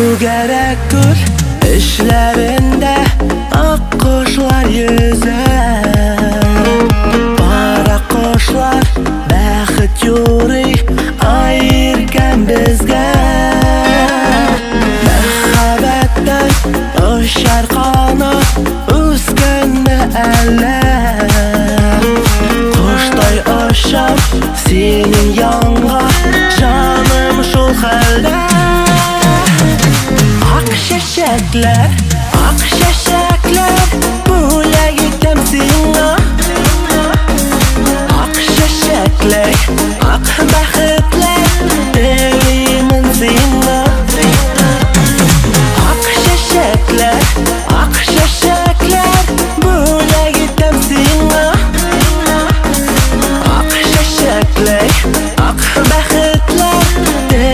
Gül işlerinde ak kuşlar yüzer. Para kuşlar baxit yuri ayırken bizge. Merhabetten uçar kanat üskende eller. Kuştay uçar senin yanına canım şul halde. Ak şeşekler Bule gittim sinna. Ak şeşekler